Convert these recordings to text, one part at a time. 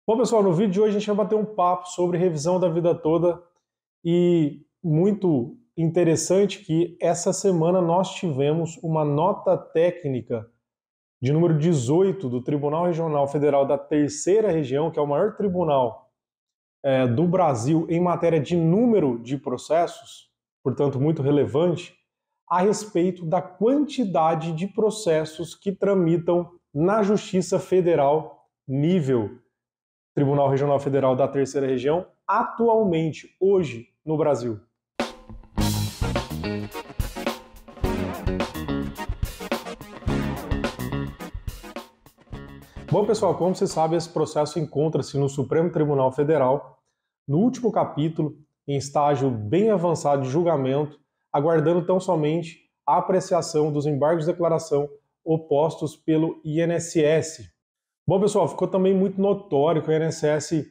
Bom, pessoal, no vídeo de hoje a gente vai bater um papo sobre revisão da vida toda e muito interessante que essa semana nós tivemos uma nota técnica de número 18 do Tribunal Regional Federal da Terceira Região, que é o maior tribunal do Brasil em matéria de número de processos, portanto muito relevante, a respeito da quantidade de processos que tramitam na Justiça Federal nível Tribunal Regional Federal da Terceira Região, atualmente, hoje, no Brasil. Bom, pessoal, como você sabe, esse processo encontra-se no Supremo Tribunal Federal, no último capítulo, em estágio bem avançado de julgamento, aguardando tão somente a apreciação dos embargos de declaração opostos pelo INSS. Bom, pessoal, ficou também muito notório que o INSS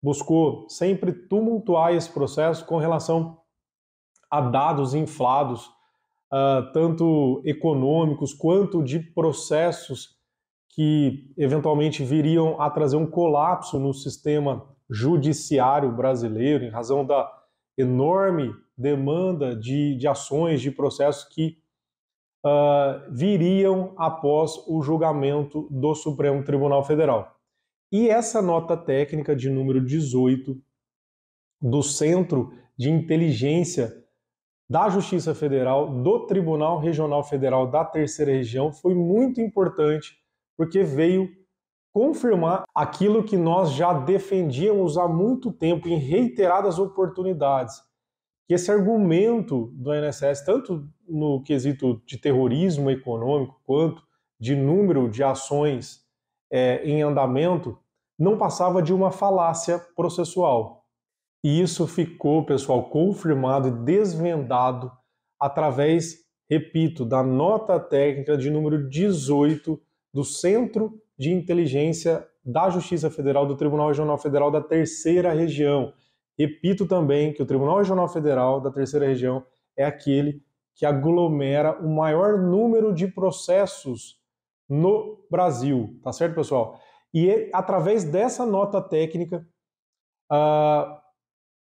buscou sempre tumultuar esse processo com relação a dados inflados, tanto econômicos quanto de processos que eventualmente viriam a trazer um colapso no sistema judiciário brasileiro, em razão da enorme demanda de ações, de processos que viriam após o julgamento do Supremo Tribunal Federal. E essa nota técnica de número 18 do Centro de Inteligência da Justiça Federal, do Tribunal Regional Federal da Terceira Região, foi muito importante porque veio confirmar aquilo que nós já defendíamos há muito tempo em reiteradas oportunidades, que esse argumento do INSS, tanto no quesito de terrorismo econômico quanto de número de ações em andamento, não passava de uma falácia processual. E isso ficou, pessoal, confirmado e desvendado através, repito, da nota técnica de número 18 do Centro de Inteligência da Justiça Federal do Tribunal Regional Federal da Terceira Região. Repito também que o Tribunal Regional Federal da Terceira Região é aquele que aglomera o maior número de processos no Brasil, tá certo, pessoal? E através dessa nota técnica,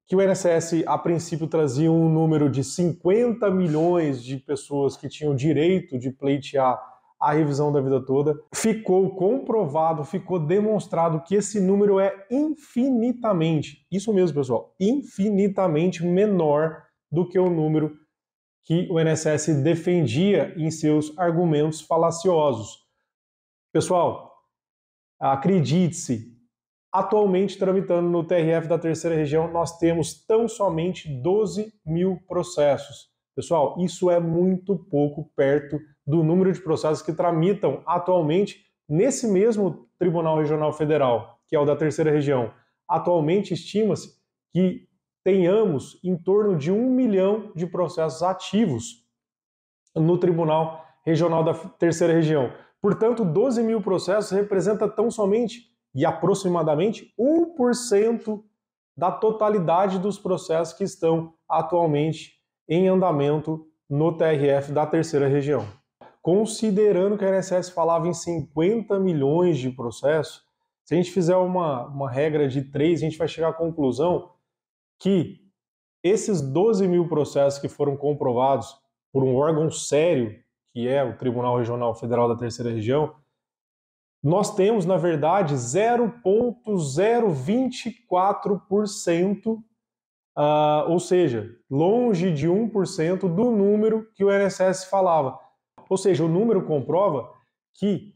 que o INSS, a princípio, trazia um número de 50 milhões de pessoas que tinham direito de pleitear a revisão da vida toda, ficou comprovado, ficou demonstrado que esse número é infinitamente, isso mesmo, pessoal, infinitamente menor do que o número que o INSS defendia em seus argumentos falaciosos. Pessoal, acredite-se, atualmente tramitando no TRF da Terceira Região, nós temos tão somente 12 mil processos. Pessoal, isso é muito pouco perto do número de processos que tramitam atualmente nesse mesmo Tribunal Regional Federal, que é o da Terceira Região. Atualmente estima-se que tenhamos em torno de 1 milhão de processos ativos no Tribunal Regional da Terceira Região. Portanto, 12 mil processos representa tão somente e aproximadamente 1% da totalidade dos processos que estão atualmente em andamento no TRF da Terceira Região. Considerando que a INSS falava em 50 milhões de processos, se a gente fizer uma regra de 3, a gente vai chegar à conclusão que esses 12 mil processos que foram comprovados por um órgão sério, que é o Tribunal Regional Federal da Terceira Região, nós temos, na verdade, 0,024%, ou seja, longe de 1% do número que o INSS falava. Ou seja, o número comprova que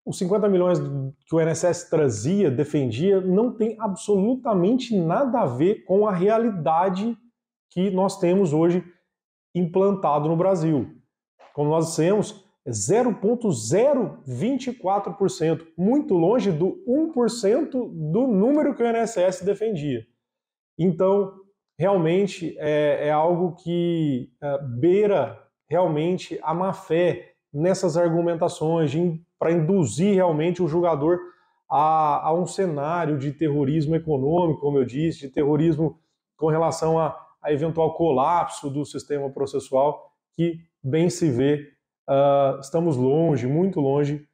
os 50 milhões que o INSS trazia, defendia, não tem absolutamente nada a ver com a realidade que nós temos hoje implantado no Brasil. Como nós dissemos, 0,024%, muito longe do 1% do número que o INSS defendia. Então, realmente é algo que beira realmente a má-fé nessas argumentações para induzir realmente o julgador a um cenário de terrorismo econômico, como eu disse, de terrorismo com relação a eventual colapso do sistema processual, que bem se vê, estamos longe, muito longe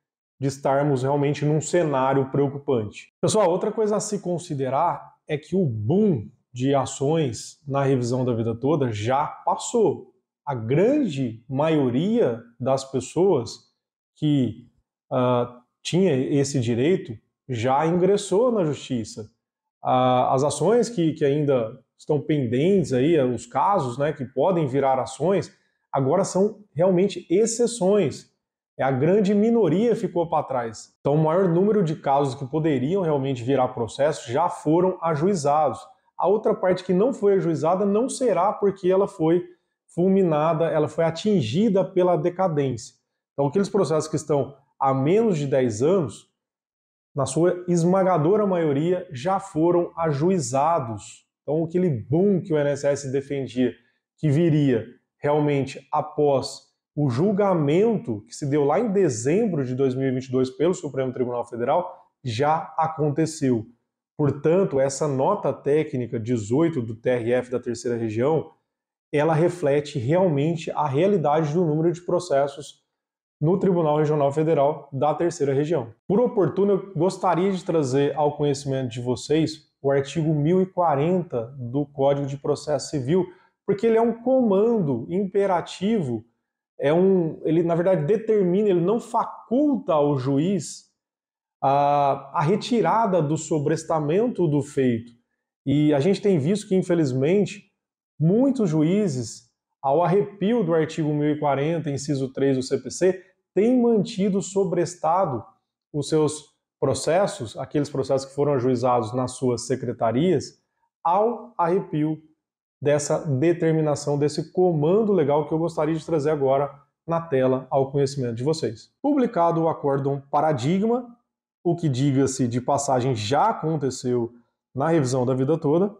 de estarmos realmente num cenário preocupante. Pessoal, outra coisa a se considerar é que o boom de ações na revisão da vida toda já passou. A grande maioria das pessoas que tinha esse direito já ingressou na justiça. As ações que ainda estão pendentes aí, os casos, né, que podem virar ações, agora são realmente exceções. A grande minoria ficou para trás. Então, o maior número de casos que poderiam realmente virar processo já foram ajuizados. A outra parte que não foi ajuizada não será porque ela foi fulminada, ela foi atingida pela decadência. Então, aqueles processos que estão há menos de 10 anos, na sua esmagadora maioria, já foram ajuizados. Então, aquele boom que o INSS defendia, que viria realmente após o julgamento que se deu lá em dezembro de 2022 pelo Supremo Tribunal Federal, já aconteceu. Portanto, essa nota técnica 18 do TRF da Terceira Região, ela reflete realmente a realidade do número de processos no Tribunal Regional Federal da Terceira Região. Por oportuno, eu gostaria de trazer ao conhecimento de vocês o artigo 1040 do Código de Processo Civil, porque ele é um comando imperativo, ele na verdade determina, ele não faculta ao juiz a retirada do sobrestamento do feito. E a gente tem visto que, infelizmente, muitos juízes, ao arrepio do artigo 1040, inciso 3 do CPC, têm mantido sobrestado os seus processos, aqueles processos que foram ajuizados nas suas secretarias, ao arrepio dessa determinação, desse comando legal que eu gostaria de trazer agora na tela ao conhecimento de vocês. Publicado o acórdão paradigma, o que, diga-se de passagem, já aconteceu na revisão da vida toda,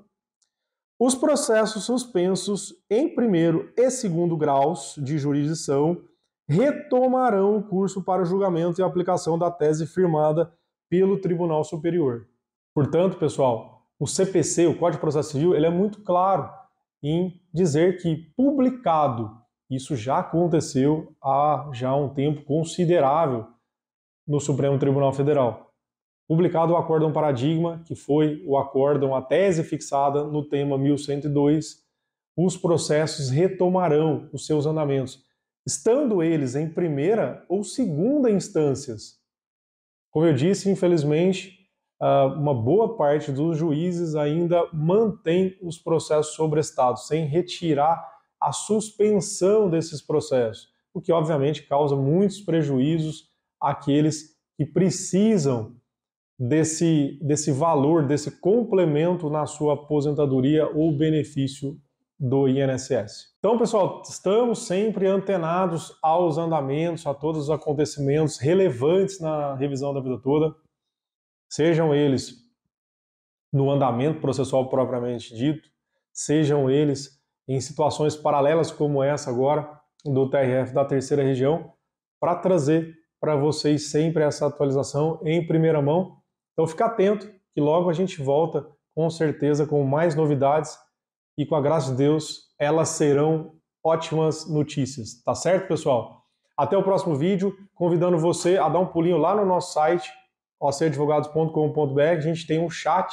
os processos suspensos em primeiro e segundo graus de jurisdição retomarão o curso para o julgamento e aplicação da tese firmada pelo Tribunal Superior. Portanto, pessoal, o CPC, o Código de Processo Civil, ele é muito claro em dizer que publicado, isso já aconteceu há já um tempo considerável no Supremo Tribunal Federal. Publicado o acórdão paradigma, que foi o acórdão, a tese fixada no tema 1102, os processos retomarão os seus andamentos, estando eles em primeira ou segunda instâncias. Como eu disse, infelizmente, uma boa parte dos juízes ainda mantém os processos sobrestados, sem retirar a suspensão desses processos, o que obviamente causa muitos prejuízos àqueles que precisam desse valor, desse complemento na sua aposentadoria ou benefício do INSS. Então, pessoal, estamos sempre antenados aos andamentos, a todos os acontecimentos relevantes na revisão da vida toda, sejam eles no andamento processual propriamente dito, sejam eles em situações paralelas como essa agora, do TRF da Terceira Região, para trazer para vocês sempre essa atualização em primeira mão. Então fica atento, que logo a gente volta com certeza com mais novidades e com a graça de Deus elas serão ótimas notícias, tá certo, pessoal? Até o próximo vídeo, convidando você a dar um pulinho lá no nosso site, ocadvogados.com.br. A gente tem um chat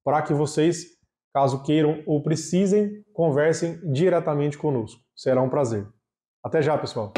para que vocês, caso queiram ou precisem, conversem diretamente conosco. Será um prazer. Até já, pessoal!